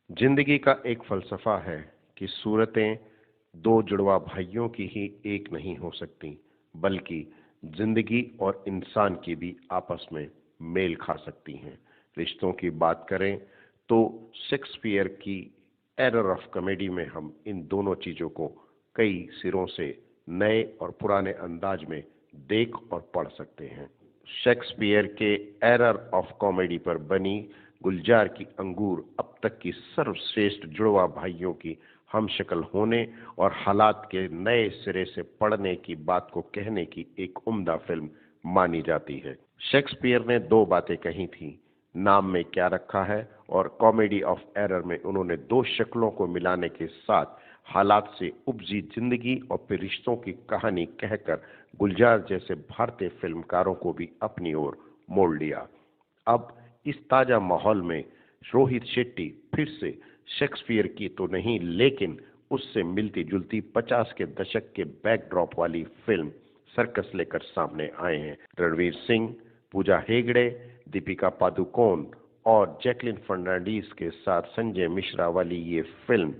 जिंदगी का एक फलसफा है कि सूरतें दो जुड़वा भाइयों की ही एक नहीं हो सकती, बल्कि जिंदगी और इंसान की भी आपस में मेल खा सकती हैं। रिश्तों की बात करें तो शेक्सपियर की एरर ऑफ कॉमेडी में हम इन दोनों चीजों को कई सिरों से नए और पुराने अंदाज में देख और पढ़ सकते हैं। शेक्सपियर के एरर ऑफ कॉमेडी पर बनी गुलजार की अंगूर अब तक की सर्वश्रेष्ठ जुड़वा भाइयों की हमशक्ल होने और हालात के नए सिरे से पढ़ने की बात को कहने की एक उम्दा फिल्म मानी जाती है। शेक्सपियर ने दो बातें कही थी, नाम में क्या रखा है, और कॉमेडी ऑफ एरर में उन्होंने दो शक्लों को मिलाने के साथ हालात से उपजी जिंदगी और फिर रिश्तों की कहानी कहकर गुलजार जैसे भारतीय फिल्मकारों को भी अपनी ओर मोड़ लिया। अब इस ताजा माहौल में रोहित शेट्टी फिर से शेक्सपियर की तो नहीं, लेकिन उससे मिलती जुलती 50 के दशक के बैकड्रॉप वाली फिल्म सर्कस लेकर सामने आए हैं। रणवीर सिंह, पूजा हेगड़े, दीपिका पादुकोण और जैकलिन फर्नांडीज के साथ संजय मिश्रा वाली ये फिल्म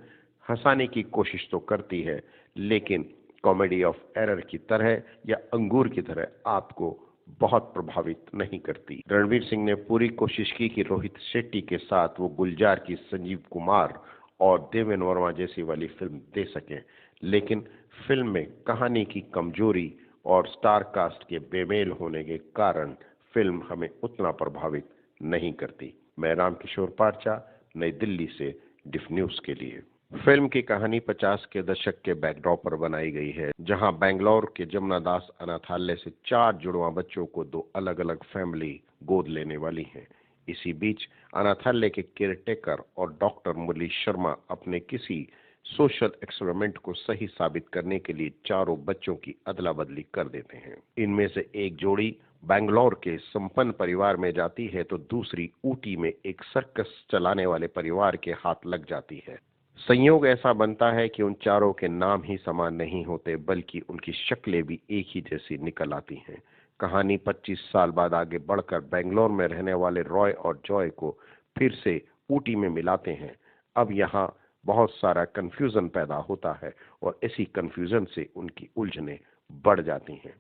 हंसाने की कोशिश तो करती है, लेकिन कॉमेडी ऑफ एरर की तरह या अंगूर की तरह आपको बहुत प्रभावित नहीं करती। रणवीर सिंह ने पूरी कोशिश की कि रोहित शेट्टी के साथ वो गुलजार की संजीव कुमार और देवेन वर्मा जैसी वाली फिल्म दे सकें, लेकिन फिल्म में कहानी की कमजोरी और स्टार कास्ट के बेमेल होने के कारण फिल्म हमें उतना प्रभावित नहीं करती। मैं रामकिशोर पारचा, नई दिल्ली से डिफ न्यूज के लिए। फिल्म की कहानी 50 के दशक के बैकड्रॉप पर बनाई गई है, जहां बेंगलोर के जमुना दास अनाथालय से 4 जुड़वा बच्चों को 2 अलग अलग फैमिली गोद लेने वाली है। इसी बीच अनाथालय के केयरटेकर और डॉक्टर मुरली शर्मा अपने किसी सोशल एक्सपेरिमेंट को सही साबित करने के लिए चारों बच्चों की अदला बदली कर देते हैं। इनमें से एक जोड़ी बेंगलोर के संपन्न परिवार में जाती है तो दूसरी ऊटी में एक सर्कस चलाने वाले परिवार के हाथ लग जाती है। संयोग ऐसा बनता है कि उन चारों के नाम ही समान नहीं होते, बल्कि उनकी शक्लें भी एक ही जैसी निकल आती हैं। कहानी 25 साल बाद आगे बढ़कर बेंगलोर में रहने वाले रॉय और जॉय को फिर से ऊटी में मिलाते हैं। अब यहाँ बहुत सारा कंफ्यूजन पैदा होता है और इसी कंफ्यूजन से उनकी उलझनें बढ़ जाती हैं।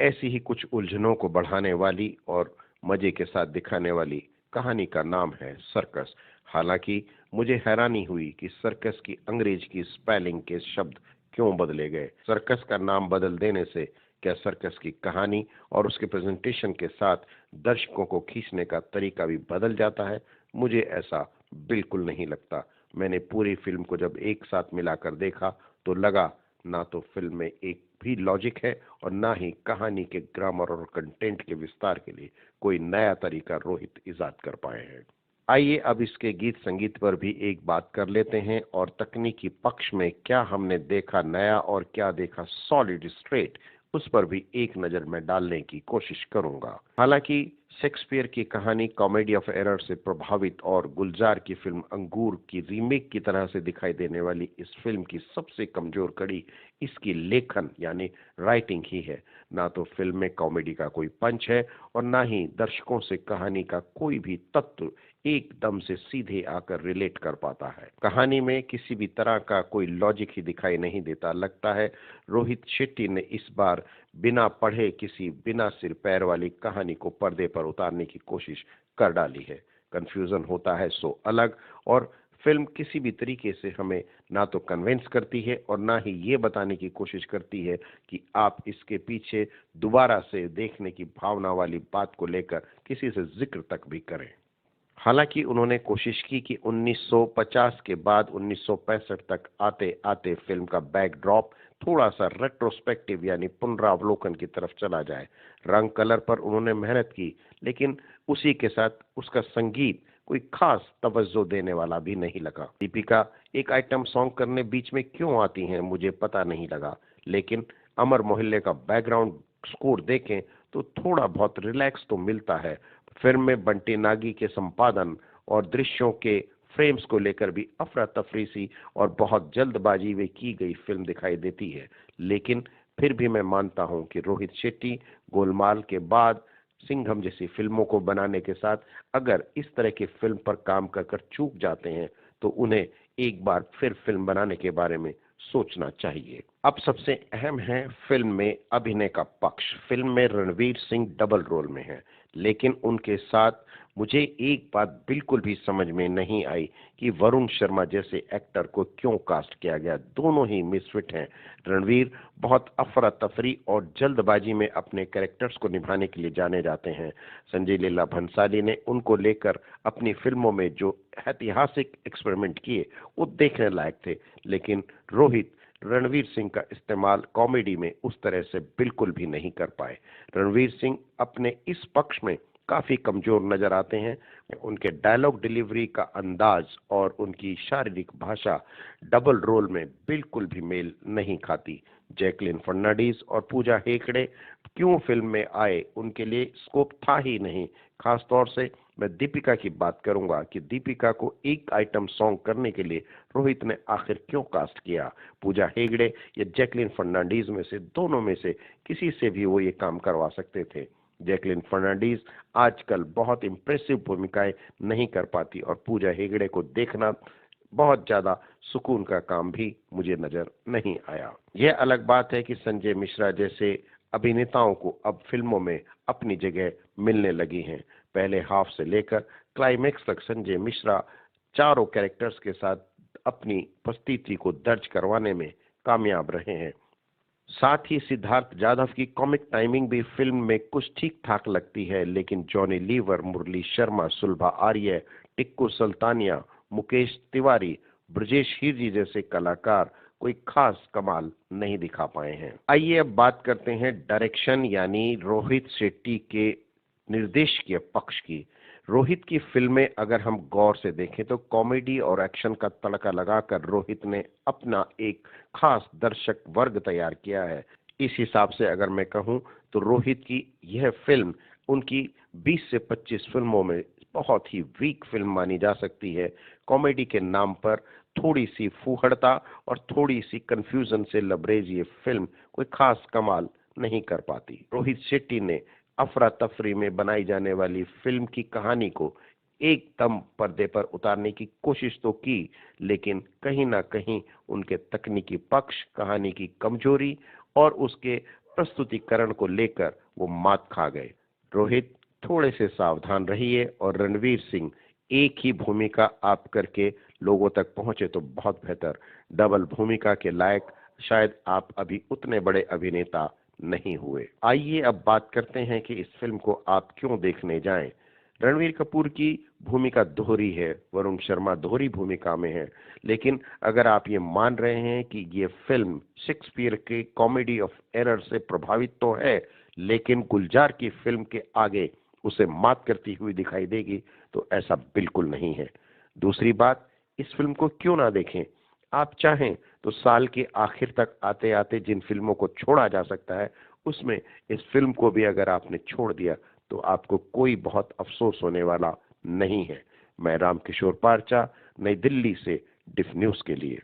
ऐसी ही कुछ उलझनों को बढ़ाने वाली और मजे के साथ दिखाने वाली कहानी का नाम है सर्कस। हालांकि मुझे हैरानी हुई कि सर्कस की अंग्रेज की स्पेलिंग के शब्द क्यों बदले गए। सर्कस का नाम बदल देने से क्या सर्कस की कहानी और उसके प्रेजेंटेशन के साथ दर्शकों को खींचने का तरीका भी बदल जाता है? मुझे ऐसा बिल्कुल नहीं लगता। मैंने पूरी फिल्म को जब एक साथ मिलाकर देखा तो लगा ना तो फिल्म में एक भी लॉजिक है और ना ही कहानी के ग्रामर और कंटेंट के विस्तार के लिए कोई नया तरीका रोहित इजाद कर पाए हैं। आइए अब इसके गीत संगीत पर भी एक बात कर लेते हैं और तकनीकी पक्ष में क्या हमने देखा नया और क्या देखा सॉलिड स्ट्रेट, उस पर भी एक नजर में डालने की कोशिश करूंगा। हालांकि शेक्सपियर की कहानी कॉमेडी ऑफ एरर से प्रभावित और गुलजार की फिल्म अंगूर की रीमेक की तरह से दिखाई देने वाली इस फिल्म की सबसे कमजोर कड़ी इसकी लेखन यानी राइटिंग ही है। ना तो फिल्म में कॉमेडी का कोई पंच है और ना ही दर्शकों से कहानी का कोई भी तत्व एकदम से सीधे आकर रिलेट कर पाता है। कहानी में किसी भी तरह का कोई लॉजिक ही दिखाई नहीं देता। लगता है रोहित शेट्टी ने इस बार बिना पढ़े किसी बिना सिर पैर वाली कहानी को पर्दे पर उतारने की कोशिश कर डाली है। कंफ्यूजन होता है सो अलग, और फिल्म किसी भी तरीके से हमें ना तो कन्विंस करती है और ना ही ये बताने की कोशिश करती है कि आप इसके पीछे दोबारा से देखने की भावना वाली बात को लेकर किसी से जिक्र तक भी करें। हालांकि उन्होंने कोशिश की कि 1950 के बाद 1965 तक आते आते फिल्म का बैकड्रॉप थोड़ा सा रेट्रोस्पेक्टिव यानी पुनरावलोकन की तरफ चला जाए। रंग कलर पर उन्होंने मेहनत की, लेकिन उसी के साथ उसका संगीत कोई खास तवज्जो देने वाला भी नहीं लगा। दीपिका एक आइटम सॉन्ग करने बीच में क्यों आती हैं मुझे पता नहीं लगा, लेकिन अमर मोहल्ले का बैकग्राउंड स्कोर देखें तो थोड़ा बहुत रिलैक्स तो मिलता है। फिल्म में बंटी नागी के संपादन और दृश्यों के फ्रेम्स को लेकर भी अफरा तफरी सी और बहुत जल्दबाजी में की गई फिल्म दिखाई देती है। लेकिन फिर भी मैं मानता हूं कि रोहित शेट्टी गोलमाल के बाद सिंघम जैसी फिल्मों को बनाने के साथ अगर इस तरह की फिल्म पर काम कर कर चूक जाते हैं तो उन्हें एक बार फिर फिल्म बनाने के बारे में सोचना चाहिए। अब सबसे अहम है फिल्म में अभिनय का पक्ष। फिल्म में रणवीर सिंह डबल रोल में है, लेकिन उनके साथ मुझे एक बात बिल्कुल भी समझ में नहीं आई कि वरुण शर्मा जैसे एक्टर को क्यों कास्ट किया गया। दोनों ही मिसफिट हैं। रणवीर बहुत अफरा तफरी और जल्दबाजी में अपने कैरेक्टर्स को निभाने के लिए जाने जाते हैं। संजय लीला भंसाली ने उनको लेकर अपनी फिल्मों में जो ऐतिहासिक एक्सपेरिमेंट किए वो देखने लायक थे, लेकिन रोहित रणवीर सिंह का इस्तेमाल कॉमेडी में उस तरह से बिल्कुल भी नहीं कर पाए। रणवीर सिंह अपने इस पक्ष में काफी कमजोर नजर आते हैं। उनके डायलॉग डिलीवरी का अंदाज और उनकी शारीरिक भाषा डबल रोल में बिल्कुल भी मेल नहीं खाती। जैकलिन फर्नांडीज और पूजा हेगड़े क्यों फिल्म में आए, उनके लिए स्कोप था ही नहीं। खास तौर से मैं दीपिका की बात करूंगा कि दीपिका को एक आइटम सॉन्ग करने के लिए रोहित ने आखिर क्यों कास्ट किया। पूजा हेगड़े या जैकलिन फर्नांडीज में से दोनों में से किसी से भी वो ये काम करवा सकते थे। जैकलिन फर्नांडीज आजकल बहुत इंप्रेसिव भूमिकाएं नहीं कर पाती और पूजा हेगड़े को देखना बहुत ज्यादा सुकून का काम भी मुझे नजर नहीं आया। यह अलग बात है कि संजय मिश्रा जैसे अभिनेताओं को अब फिल्मों में अपनी जगह मिलने लगी हैं। पहले हाफ से लेकर क्लाइमेक्स तक संजय मिश्रा चारों कैरेक्टर्स के साथ अपनी उपस्थिति को दर्ज करवाने में कामयाब रहे हैं। साथ ही सिद्धार्थ जाधव की कॉमिक टाइमिंग भी फिल्म में कुछ ठीक ठाक लगती है, लेकिन जॉनी लीवर, मुरली शर्मा, सुलभा आर्य, टिक्कू सुल्तानिया, मुकेश तिवारी, ब्रजेश हीरजी जैसे कलाकार कोई खास कमाल नहीं दिखा पाए हैं। आइए अब बात करते हैं डायरेक्शन यानी रोहित शेट्टी के निर्देशीय पक्ष की। रोहित की फिल्में अगर हम गौर से देखें तो कॉमेडी और एक्शन का तड़का लगाकर रोहित ने अपना एक खास दर्शक वर्ग तैयार किया है। इस हिसाब से अगर मैं कहूं तो रोहित की यह फिल्म उनकी 20 से 25 फिल्मों में बहुत ही वीक फिल्म मानी जा सकती है। कॉमेडी के नाम पर थोड़ी सी फूहड़ता और थोड़ी सी कंफ्यूजन से लबरेज ये फिल्म कोई खास कमाल नहीं कर पाती। रोहित शेट्टी ने अफरा तफरी में बनाई जाने वाली फिल्म की कहानी को एकदम पर्दे पर उतारने की कोशिश तो की, लेकिन कहीं ना कहीं उनके तकनीकी पक्ष, कहानी की कमजोरी और उसके प्रस्तुतिकरण को लेकर वो मात खा गए। रोहित थोड़े से सावधान रहिए और रणवीर सिंह एक ही भूमिका आप करके लोगों तक पहुंचे तो बहुत बेहतर। डबल भूमिका के लायक शायद आप अभी उतने बड़े अभिनेता नहीं हुए। आइए अब बात करते हैं कि इस फिल्म को आप क्यों देखने जाएं। रणवीर कपूर की भूमिका दोहरी है, वरुण शर्मा दोहरी भूमिका में है, लेकिन अगर आप ये मान रहे हैं कि ये फिल्म शेक्सपियर के कॉमेडी ऑफ एरर से प्रभावित तो है, लेकिन गुलजार की फिल्म के आगे उसे मात करती हुई दिखाई देगी, तो ऐसा बिल्कुल नहीं है। दूसरी बात, इस फिल्म को क्यों ना देखें। आप चाहें तो साल के आखिर तक आते आते जिन फिल्मों को छोड़ा जा सकता है उसमें इस फिल्म को भी अगर आपने छोड़ दिया तो आपको कोई बहुत अफसोस होने वाला नहीं है। मैं रामकिशोर पारचा, नई दिल्ली से डिफ न्यूज के लिए।